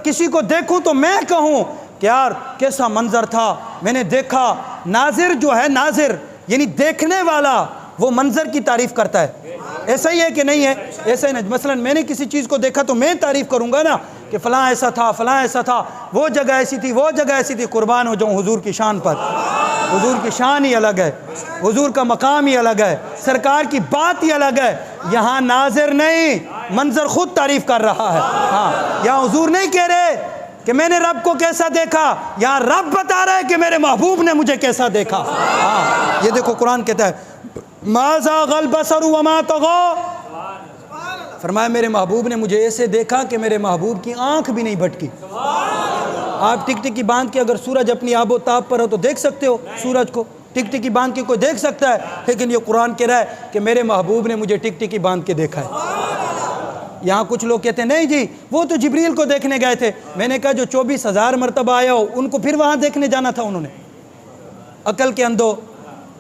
[SPEAKER 1] کسی کو دیکھوں تو میں کہوں کہ یار کیسا منظر تھا۔ میں نے دیکھا ناظر جو ہے، ناظر یعنی دیکھنے والا وہ منظر کی تعریف کرتا ہے۔ ایسا ہی ہے کہ نہیں ہے؟ ایسا ہی نہیں۔ مثلا میں نے کسی چیز کو دیکھا تو میں تعریف کروں گا نا کہ فلاں ایسا تھا، فلاں ایسا تھا، وہ جگہ ایسی تھی، وہ جگہ ایسی تھی۔ قربان ہو جاؤں حضور کی شان پر، حضور کی شان ہی الگ ہے، حضور کا مقام ہی الگ ہے، سرکار کی بات ہی الگ ہے۔ یہاں ناظر نہیں، منظر خود تعریف کر رہا ہے۔ ہاں یہاں حضور نہیں کہہ رہے کہ میں نے رب کو کیسا دیکھا، یہاں رب بتا رہے کہ میرے محبوب نے مجھے کیسا دیکھا۔ ہاں یہ دیکھو قرآن کہتا ہے ما زاغ البصر وما طغى۔ فرمایا میرے محبوب نے مجھے ایسے دیکھا کہ میرے محبوب کی آنکھ بھی نہیں بھٹکی۔ آپ ٹک ٹکی باندھ کے اگر سورج اپنی آب و تاب پر ہو تو دیکھ سکتے ہو سورج کو، ٹک ٹکی باندھ کے کوئی دیکھ سکتا ہے، لیکن یہ قرآن کہہ رہا ہے کہ میرے محبوب نے مجھے ٹک ٹکی باندھ کے دیکھا ہے۔ یہاں کچھ لوگ کہتے ہیں نہیں جی وہ تو جبریل کو دیکھنے گئے تھے۔ میں نے کہا جو 24,000 مرتبہ آیا ہو ان کو پھر وہاں دیکھنے جانا تھا انہوں نے۔ عقل کے اندھو،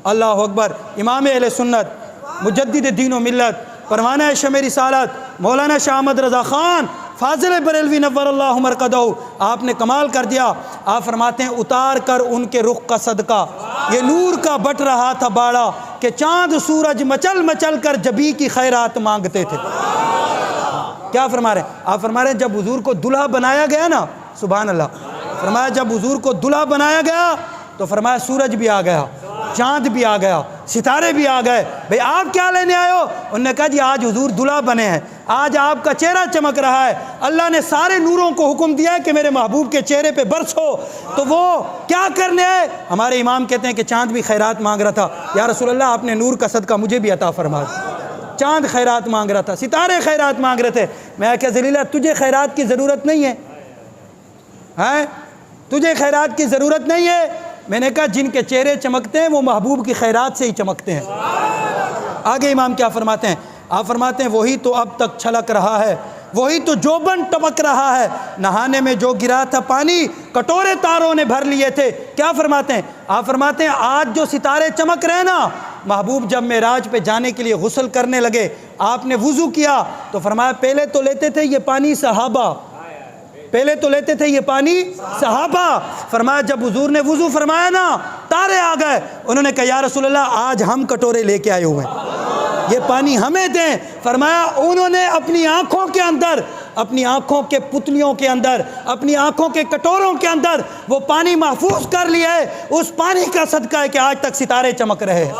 [SPEAKER 1] اللہ اکبر۔ امام اہل سنت، مجدد دین و ملت، پروانہ شمع رسالت، مولانا شاہ احمد رضا خان فاضل بریلوی نور اللہ مرقدہ، آپ نے کمال کر دیا۔ آپ فرماتے ہیں اتار کر ان کے رخ کا صدقہ یہ نور کا بٹ رہا تھا باڑا کہ چاند سورج مچل مچل کر جبی کی خیرات مانگتے تھے۔ کیا فرما رہے ہیں؟ آپ فرما رہے ہیں جب حضور کو دلہا بنایا گیا نا، سبحان اللہ، فرمایا جب حضور کو دلہا بنایا گیا تو فرمایا سورج بھی آ گیا، چاند بھی آ گیا، ستارے بھی آ گئے، بھئی آپ کیا لینے آئے ہو؟ انہوں نے کہا جی آج حضور دلہا بنے ہیں، آج آپ کا چہرہ چمک رہا ہے، اللہ نے سارے نوروں کو حکم دیا ہے کہ میرے محبوب کے چہرے پہ برسو، تو وہ کیا کرنے آئے؟ ہمارے امام کہتے ہیں کہ چاند بھی خیرات مانگ رہا تھا، یا رسول اللہ آپ نے نور کا صدقہ مجھے بھی عطا فرما دیا۔ چاند خیرات مانگ رہا تھا، ستارے خیرات مانگ رہے تھے۔ میں کہا ذلیلہ تجھے خیرات کی ضرورت نہیں ہے، تجھے خیرات کی ضرورت نہیں ہے۔ میں نے کہا جن کے چہرے چمکتے ہیں وہ محبوب کی خیرات سے ہی چمکتے ہیں۔ آگے امام کیا فرماتے ہیں؟ آپ فرماتے ہیں وہی تو اب تک چھلک رہا ہے، وہی تو جوبن ٹپک رہا ہے، نہانے میں جو گرا تھا پانی کٹورے تاروں نے بھر لیے تھے۔ کیا فرماتے ہیں؟ آپ فرماتے ہیں آج جو ستارے چمک رہے ہیں نا، محبوب جب معراج پہ جانے کے لیے غسل کرنے لگے، آپ نے وضو کیا تو فرمایا پہلے تو لیتے تھے یہ پانی صحابہ، پہلے تو لیتے تھے یہ پانی صحابہ، فرمایا جب حضور نے وضو فرمایا نا تارے آ گئے، انہوں نے کہا یا رسول اللہ آج ہم کٹورے لے کے آئے ہوئے ہیں، یہ پانی ہمیں دیں۔ فرمایا انہوں نے اپنی آنکھوں کے اندر، اپنی آنکھوں کے پتلیوں کے اندر، اپنی آنکھوں کے کٹوروں کے اندر وہ پانی محفوظ کر لیا ہے، اس پانی کا صدقہ ہے کہ آج تک ستارے چمک رہے ہیں۔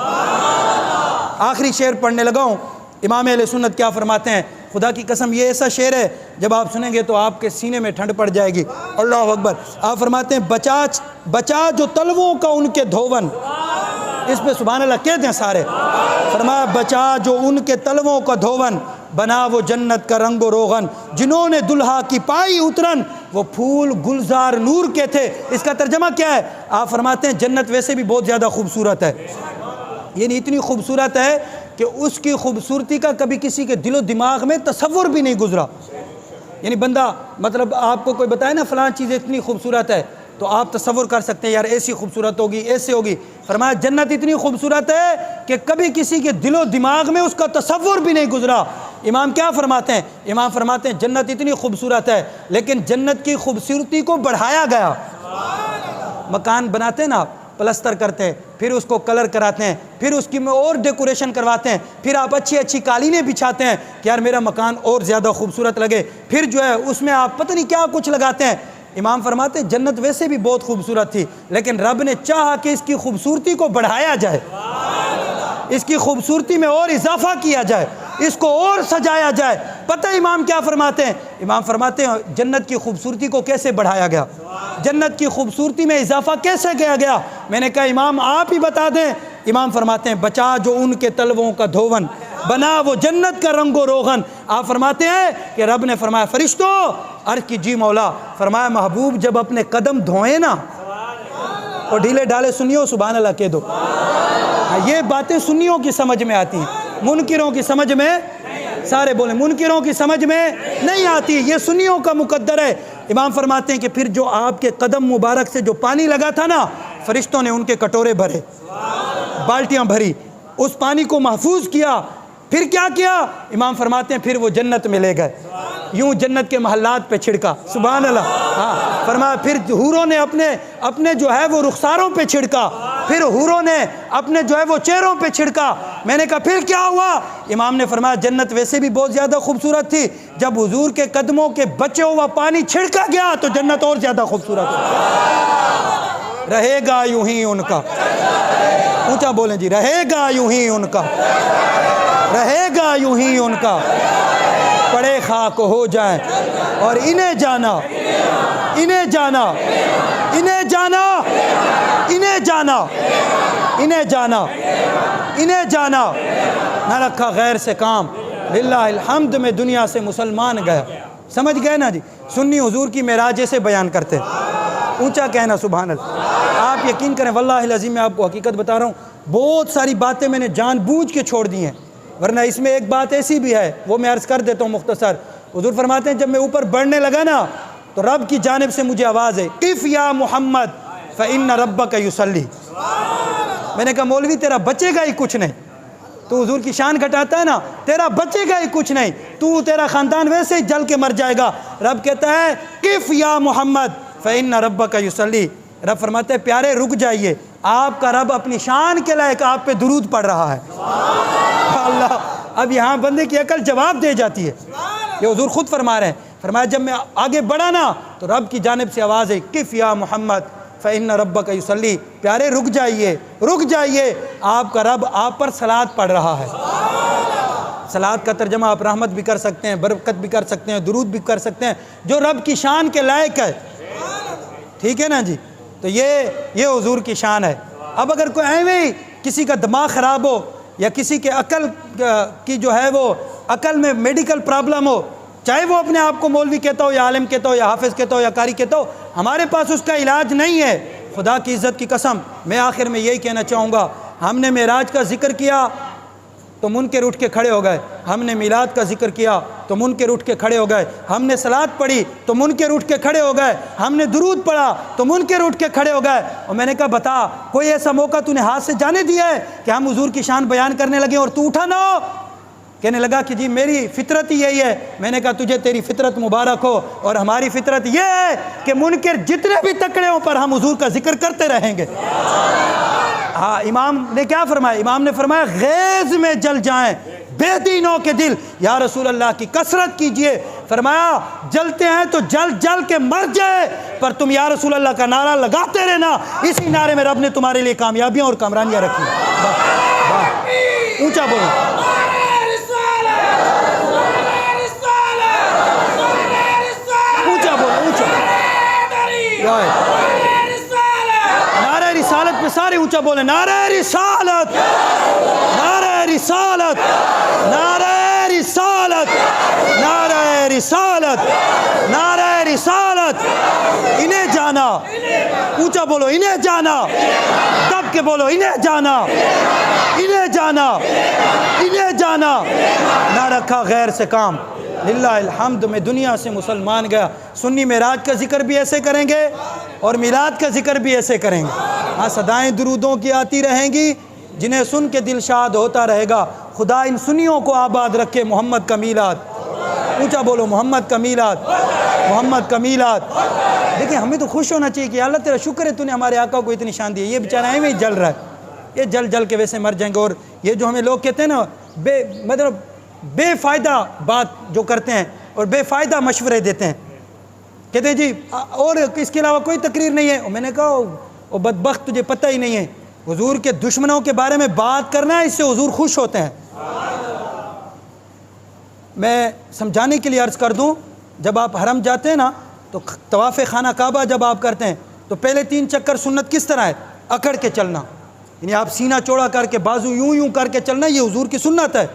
[SPEAKER 1] آخری شعر پڑھنے لگا ہوں، امام اہل سنت کیا فرماتے ہیں؟ خدا کی قسم یہ ایسا شعر ہے جب آپ سنیں گے تو آپ کے سینے میں ٹھنڈ پڑ جائے گی۔ اللہ اکبر۔ آپ فرماتے ہیں بچا جو تلووں کا ان کے دھون، اس پہ سبحان اللہ کہتے ہیں سارے، فرمایا بچا جو ان کے تلووں کا دھون، بنا وہ جنت کا رنگ و روغن، جنہوں نے دلہا کی پائی اترن، وہ پھول گلزار نور کے تھے۔ اس کا ترجمہ کیا ہے؟ آپ فرماتے ہیں جنت ویسے بھی بہت زیادہ خوبصورت ہے، یعنی اتنی خوبصورت ہے کہ اس کی خوبصورتی کا کبھی کسی کے دل و دماغ میں تصور بھی نہیں گزرا۔ یعنی بندہ مطلب آپ کو کوئی بتائے نا فلاں چیز اتنی خوبصورت ہے تو آپ تصور کر سکتے ہیں یار ایسی خوبصورت ہوگی، ایسے ہوگی۔ فرمایا جنت اتنی خوبصورت ہے کہ کبھی کسی کے دل و دماغ میں اس کا تصور بھی نہیں گزرا۔ امام کیا فرماتے ہیں؟ امام فرماتے ہیں جنت اتنی خوبصورت ہے لیکن جنت کی خوبصورتی کو بڑھایا گیا۔ مکان بناتے ہیں نا آپ، پلستر کرتے ہیں، پھر اس کو کلر کراتے ہیں، پھر اس کی میں اور ڈیکوریشن کرواتے ہیں، پھر آپ اچھی اچھی قالینیں بچھاتے ہیں کہ یار میرا مکان اور زیادہ خوبصورت لگے، پھر جو ہے اس میں آپ پتہ نہیں کیا کچھ لگاتے ہیں۔ امام فرماتے ہیں جنت ویسے بھی بہت خوبصورت تھی لیکن رب نے چاہا کہ اس کی خوبصورتی کو بڑھایا جائے، اس کی خوبصورتی میں اور اضافہ کیا جائے، اس کو اور سجایا جائے۔ پتہ امام کیا فرماتے ہیں؟ امام فرماتے ہیں جنت کی خوبصورتی کو کیسے بڑھایا گیا، جنت کی خوبصورتی میں اضافہ کیسے کیا گیا؟ میں نے کہا امام آپ ہی بتا دیں۔ امام فرماتے ہیں بچا جو ان کے تلووں کا دھون، بنا وہ جنت کا رنگ و روغن۔ آپ فرماتے ہیں کہ رب نے فرمایا فرشتوں عرض کی جی مولا، فرمایا محبوب جب اپنے قدم دھوئیں نا، اور ڈھیلے ڈالے سنیو سبحان اللہ کہہ دو، یہ باتیں سنیوں کی سمجھ میں آتی ہیں، منکروں کی سمجھ میں، سارے بولیں منکروں کی سمجھ میں نہیں آتی، یہ سنیوں کا مقدر ہے۔ امام فرماتے ہیں کہ پھر جو آپ کے قدم مبارک سے جو پانی لگا تھا نا، فرشتوں نے ان کے کٹورے بھرے، بالٹیاں بھری، اس پانی کو محفوظ کیا۔ پھر کیا کیا؟ امام فرماتے ہیں پھر وہ جنت میں لے گئے، یوں جنت کے محلات پہ چھڑکا، سبحان اللہ۔ ہاں فرمایا پھر حوروں نے اپنے جو ہے وہ رخساروں پہ چھڑکا، پھر حوروں نے اپنے جو ہے وہ چہروں پہ چھڑکا۔ میں نے کہا پھر کیا ہوا؟ امام نے فرمایا جنت ویسے بھی بہت زیادہ خوبصورت تھی، جب حضور کے قدموں کے بچے ہوا پانی چھڑکا گیا تو جنت اور زیادہ خوبصورت ہو۔ رہے گا یوں ہی ان کا، اونچا بولیں جی، رہے گا یوں ہی ان کا، رہے گا یوں ہی ان کا، پڑے خاک ہو جائیں اور انہیں جانا، انہیں جانا، انہیں جانا، انہیں جانا، انہیں جانا، انہیں جانا، نہ رکھا غیر سے کام، للہ الحمد میں دنیا سے مسلمان گیا۔ سمجھ گئے نا جی؟ سنی حضور کی معراج سے بیان کرتے، اونچا کہنا سبحان اللہ۔ آپ یقین کریں واللہ العظیم میں آپ کو حقیقت بتا رہا ہوں، بہت ساری باتیں میں نے جان بوجھ کے چھوڑ دی ہیں، ورنہ اس میں ایک بات ایسی بھی ہے وہ میں عرض کر دیتا ہوں مختصر۔ حضور فرماتے ہیں جب میں اوپر بڑھنے لگا نا تو رب کی جانب سے مجھے آواز ہے قف یا محمد فإن ربک یصلی۔ میں نے کہا مولوی تیرا بچے گا ہی کچھ نہیں، تو حضور کی شان گھٹاتا ہے نا، تیرا بچے گا ہی کچھ نہیں، تو تیرا خاندان ویسے ہی جل کے مر جائے گا۔ رب کہتا ہے قف یا محمد فإن ربک یصلی۔ رب فرماتے ہیں پیارے رک جائیے، آپ کا رب اپنی شان کے لائق آپ پہ درود پڑھ رہا ہے۔ اللہ، اب یہاں بندے کی عقل جواب دے جاتی ہے، یہ حضور خود فرما رہے ہیں۔ فرمایا جب میں آگے بڑھا نا تو رب کی جانب سے آواز ہے قف یا محمد فإن ربک یصلی، پیارے رک جائیے، آپ کا رب آپ پر صلوات پڑھ رہا ہے۔ صلوات کا ترجمہ آپ رحمت بھی کر سکتے ہیں، برکت بھی کر سکتے ہیں، درود بھی کر سکتے ہیں، جو رب کی شان کے لائق ہے، ٹھیک ہے نا جی۔ تو یہ حضور کی شان ہے۔ اب اگر کوئی ایویں ہی کسی کا دماغ خراب ہو یا کسی کے عقل کی جو ہے وہ عقل میں میڈیکل پرابلم ہو، چاہے وہ اپنے آپ کو مولوی کہتا ہو یا عالم کہتا ہو یا حافظ کہتا ہو یا قاری کہتا ہو، ہمارے پاس اس کا علاج نہیں ہے۔ خدا کی عزت کی قسم، میں آخر میں یہی کہنا چاہوں گا، ہم نے معراج کا ذکر کیا تو منکر اٹھ کے کھڑے ہو گئے، ہم نے میلاد کا ذکر کیا تو منکر اٹھ کے کھڑے ہو گئے، ہم نے صلوات پڑھی تو منکر اٹھ کے کھڑے ہو گئے، ہم نے درود پڑھا تو منکر اٹھ کے کھڑے ہو گئے۔ اور میں نے کہا بتا، کوئی ایسا موقع تو نے ہاتھ سے جانے دیا ہے کہ ہم حضور کی شان بیان کرنے لگے اور تو اٹھا نہ ہو؟ کہنے لگا کہ جی میری فطرت ہی یہی ہے۔ میں نے کہا تجھے تیری فطرت مبارک ہو، اور ہماری فطرت یہ ہے کہ منکر جتنے بھی تکڑے ہوں پر ہم حضور کا ذکر کرتے رہیں گے۔ ہاں، امام نے کیا فرمایا؟ امام نے فرمایا غیظ میں جل جائیں بے دینوں کے دل، یا رسول اللہ کی کثرت کیجئے۔ فرمایا جلتے ہیں تو جل کے مر جائے، پر تم یا رسول اللہ کا نعرہ لگاتے رہنا، اسی نعرے میں رب نے تمہارے لیے کامیابیاں اور کامرانیاں رکھی۔ اونچا بولو، نعرہ رسالت پہ سارے اونچا بولیں، نعرہ رسالت، نعرہ رسالت، نعرہ رسالت، نعرہ رسالت، نعرہ رسالت۔ انہیں جانا، اونچا بولو، انہیں جانا، دب کے بولو، انہیں جانا، انہیں جانا، انہیں جانا۔ نہ رکھا غیر سے کام، للہ الحمد میں دنیا سے مسلمان گیا۔ سنی معراج کا ذکر بھی ایسے کریں گے اور میلاد کا ذکر بھی ایسے کریں گے۔ ہاں، صدائیں درودوں کی آتی رہیں گی، جنہیں سن کے دل شاد ہوتا رہے گا۔ خدا ان سنیوں کو آباد رکھے۔ محمد کا میلاد، اونچا بولو، محمد کا میلاد، محمد کا میلاد۔ دیکھیں، ہمیں تو خوش ہونا چاہیے کہ اللہ تیرا شکر ہے تو نے ہمارے آقا کو اتنی شان دی ہے۔ یہ بیچارہ ایویں ہی جل رہا ہے، یہ جل کے ویسے مر جائیں گے۔ اور یہ جو ہمیں لوگ کہتے ہیں نا بے فائدہ بات جو کرتے ہیں اور بے فائدہ مشورے دیتے ہیں، کہتے ہیں جی اور اس کے علاوہ کوئی تقریر نہیں ہے۔ میں نے کہا وہ بدبخت، تجھے پتہ ہی نہیں ہے، حضور کے دشمنوں کے بارے میں بات کرنا ہے، اس سے حضور خوش ہوتے ہیں۔ میں سمجھانے کے لیے عرض کر دوں، جب آپ حرم جاتے ہیں نا تو طواف خانہ کعبہ جب آپ کرتے ہیں تو پہلے 3 چکر سنت کس طرح ہے؟ اکڑ کے چلنا، یعنی آپ سینہ چوڑا کر کے بازو یوں کر کے چلنا، یہ حضور کی سنت ہے،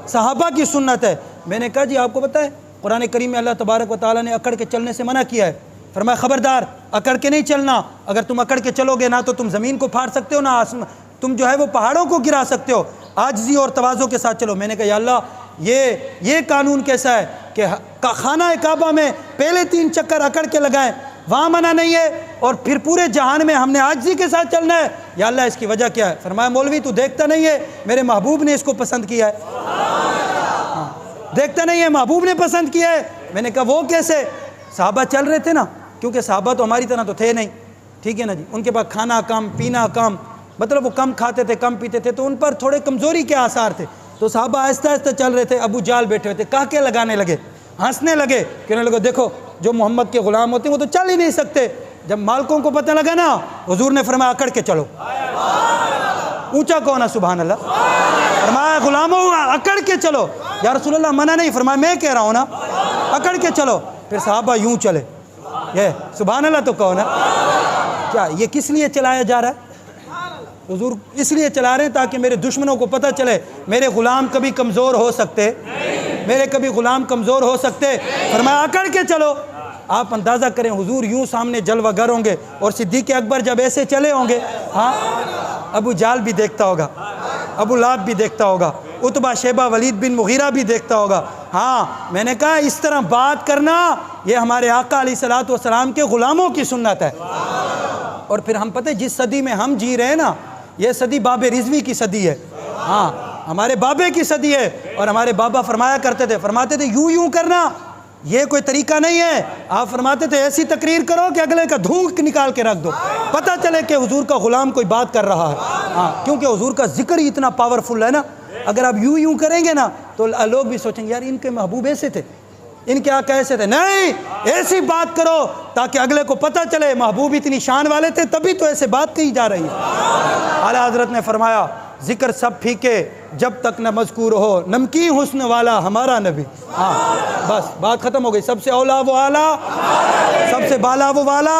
[SPEAKER 1] صحابہ کی سنت ہے۔ میں نے کہا جی آپ کو پتہ ہے قرآن کریم میں اللہ تبارک و تعالیٰ نے اکڑ کے چلنے سے منع کیا ہے۔ فرمایا خبردار اکڑ کے نہیں چلنا، اگر تم اکڑ کے چلو گے نہ تو تم زمین کو پھاڑ سکتے ہو، نہ تم جو ہے وہ پہاڑوں کو گرا سکتے ہو، عاجزی اور تواضع کے ساتھ چلو۔ میں نے کہا یا اللہ یہ قانون کیسا ہے کہ خانہ کعبہ میں پہلے 3 چکر اکڑ کے لگائیں، وہاں منع نہیں ہے، اور پھر پورے جہان میں ہم نے عاجزی کے ساتھ چلنا ہے؟ یا اللہ اس کی وجہ کیا ہے؟ فرمایا مولوی تو دیکھتا نہیں ہے، میرے محبوب نے اس کو پسند کیا ہے۔ دیکھتا نہیں ہے، محبوب نے پسند کیا ہے۔ میں نے کہا وہ کیسے؟ صحابہ چل رہے تھے نا، کیونکہ صحابہ تو ہماری طرح تو تھے نہیں، ٹھیک ہے نا جی، ان کے پاس کھانا کم، پینا کم، مطلب وہ کم کھاتے تھے، کم پیتے تھے، تو ان پر تھوڑے کمزوری کے آثار تھے۔ تو صحابہ آہستہ آہستہ چل رہے تھے، ابو جال بیٹھے ہوئے تھے، کہکے لگانے لگے، ہنسنے لگے، کہنے لگے دیکھو جو محمد کے غلام ہوتے ہیں وہ تو چل ہی نہیں سکتے۔ جب مالکوں کو پتہ لگا نا، حضور نے فرمایا اکڑ کے چلو، اونچا کہو نا سبحان اللہ، فرمایا غلاموں اکڑ کے چلو۔ یا رسول اللہ منع نہیں، فرمایا میں کہہ رہا ہوں نا اکڑ کے چلو۔ پھر صحابہ یوں چلے، یہ سبحان اللہ تو کہو نا۔ کیا یہ کس لیے چلایا جا رہا ہے؟ حضور اس لیے چلا رہے ہیں تاکہ میرے دشمنوں کو پتہ چلے میرے غلام کبھی کمزور ہو سکتے، میرے کبھی غلام کمزور ہو سکتے۔ فرمایا اکڑ کے چلو۔ آپ اندازہ کریں حضور یوں سامنے جلوہ گر ہوں گے اور صدیق اکبر جب ایسے چلے ہوں گے، ہاں ابو جال بھی دیکھتا ہوگا، ابو لہب بھی دیکھتا ہوگا، عتبہ شیبہ ولید بن مغیرہ بھی دیکھتا ہوگا۔ ہاں میں نے کہا اس طرح بات کرنا یہ ہمارے آقا علیہ الصلوۃ والسلام کے غلاموں کی سنت ہے۔ اور پھر ہم پتہ جس صدی میں ہم جی رہے ہیں نا، یہ صدی باب رضوی کی صدی ہے، ہاں ہمارے بابے کی صدی ہے۔ اور ہمارے بابا فرمایا کرتے تھے، فرماتے تھے یوں کرنا یہ کوئی طریقہ نہیں ہے۔ آپ فرماتے تھے ایسی تقریر کرو کہ اگلے کا دھونک نکال کے رکھ دو، پتہ چلے کہ حضور کا غلام کوئی بات کر رہا ہے۔ ہاں کیونکہ حضور کا ذکر ہی اتنا پاورفل ہے نا، اگر آپ یوں کریں گے نا تو لوگ بھی سوچیں گے یار ان کے محبوب ایسے تھے، ان کے آقا ایسے تھے، نہیں ایسی بات کرو تاکہ اگلے کو پتہ چلے محبوب اتنی شان والے تھے تبھی تو ایسے بات کہی جا رہی ہے۔ اعلیٰ حضرت نے فرمایا ذکر سب پھیکے جب تک نہ مذکور ہو نمکین حسن والا ہمارا نبی۔ ہاں بس بات ختم ہو گئی، سب سے اولا وہ اعلیٰ، سب سے بالا وہ والا۔